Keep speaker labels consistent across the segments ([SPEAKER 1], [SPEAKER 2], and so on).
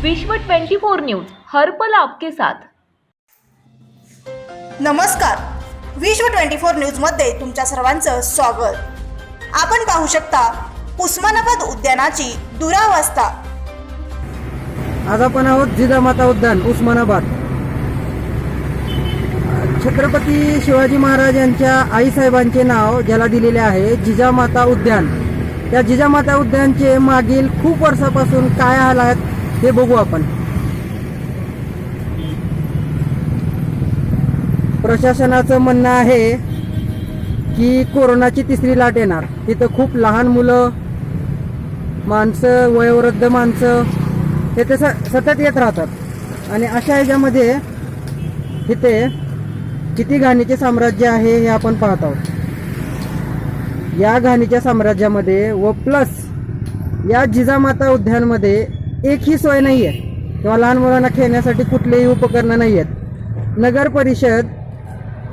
[SPEAKER 1] विश्व 24 न्यूज हर पल आपके साथ।
[SPEAKER 2] नमस्कार, विश्व 24 न्यूज मध्ये तुमच्या सर्वांचं स्वागत। आपण पाहू शकता उस्मानाबाद उद्यानाची दुरावस्था।
[SPEAKER 3] आज आपण आहोत जिजामाता उद्यान उस्मानाबाद। छत्रपती शिवाजी महाराज यांच्या आईसाहेबांचे नाव ज्याला दिलेले आहे जिजामाता उद्यान, त्या जिजामाता उद्यानचे मागील खूप वर्षापासून काय हाल आहेत हे बघू आपण। प्रशासनाचं म्हणणं आहे की कोरोनाची तिसरी लाट येणार, तिथं खूप लहान मुलं, माणसं, वयोवृद्ध माणसं हे ते सतत येत राहतात आणि अशा ह्याच्यामध्ये इथे किती घाणीचे साम्राज्य आहे हे आपण पाहत आहोत। या घाणीच्या साम्राज्यामध्ये व प्लस या जिजामाता उद्यानमध्ये एकही सोय नाही आहे किंवा लहान मुलांना खेळण्यासाठी कुठलेही उपकरणं नाही आहेत। नगर परिषद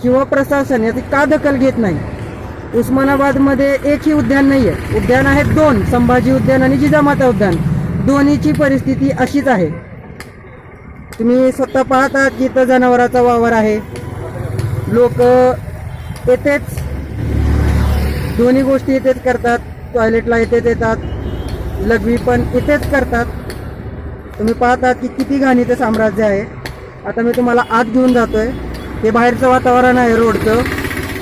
[SPEAKER 3] किंवा प्रशासन याची का दखल घेत नाही? उस्मानाबादमध्ये एकही उद्यान नाही आहे, उद्यान आहेत दोन, संभाजी उद्यान आणि जिजामाता उद्यान। दोन्हीची परिस्थिती अशीच आहे। तुम्ही स्वतः पाहता की इथं जनावरांचा वावर आहे, लोक येतेच दोन्ही गोष्टी इथेच करतात, टॉयलेटला इथेच येतात, लघवी पण इथेच करतात। तुम्ही पाहता की किती घाणीचं साम्राज्य आहे। आता मी तुम्हाला आत घेऊन जातोय, हे बाहेरचं वातावरण आहे रोडचं,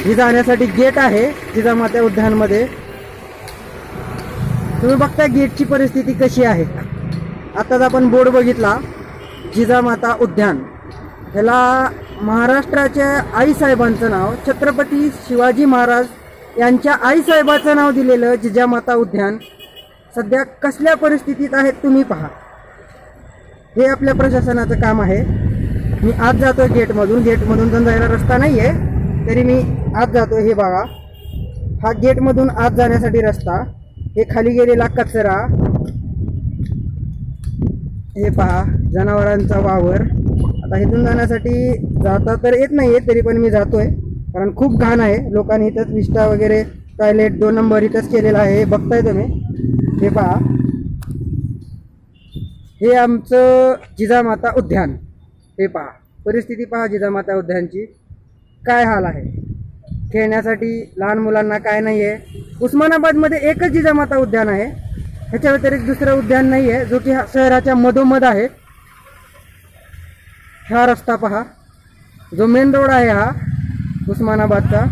[SPEAKER 3] ही जाण्यासाठी गेट आहे जिजामाता उद्यानमध्ये। तुम्ही बघता गेटची परिस्थिती कशी आहे। आताच आपण बोर्ड बघितला जिजामाता उद्यान, ह्याला महाराष्ट्राच्या आईसाहेबांचं नाव, छत्रपती शिवाजी महाराज यांच्या आईसाहेबाचं नाव दिलेलं जिजामाता उद्यान सध्या कसल्या परिस्थितीत आहे तुम्ही पहा। हे आपल्या प्रशासनाचं काम आहे। मी आत जातो गेटमधून जण जायला रस्ता नाही आहे तरी मी आत जातो। हे बघा, हा गेटमधून आत जाण्यासाठी रस्ता, हे खाली गेलेला कचरा, हे पहा जनावरांचा वावर। आता इथून जाण्यासाठी जाता तर येत नाहीये तरी पण मी जातोय कारण खूप घाण आहे। लोकांनी इथंच विष्टा वगैरे टॉयलेट 2 नंबर इथंच केलेला आहे, हे बघताय तुम्ही। हे पहा, हे आमचं जिजामाता उद्यान। हे पहा परिस्थिती, पहा जिजामाता उद्यानची काय हाल आहे। खेळण्यासाठी लहान मुलांना काय नाही आहे। उस्मानाबादमध्ये एकच जिजामाता उद्यान आहे, ह्याच्या व्यतिरिक्त दुसरं उद्यान नाही आहे, जो की शहराच्या मधोमध आहे। हा रस्ता पहा, जो मेन रोड आहे हा उस्मानाबादचा,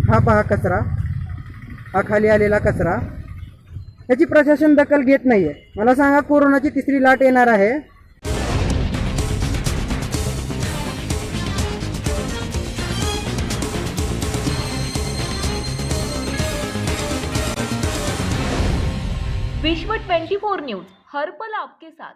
[SPEAKER 3] हा पहा कचरा, हा खाली आलेला कचरा, याची प्रशासन दखल घेत नाहीये। मला सांगा, कोरोनाची तिसरी लाट येणार आहे,
[SPEAKER 1] विश्व 24 न्यूज हर पल आपके साथ।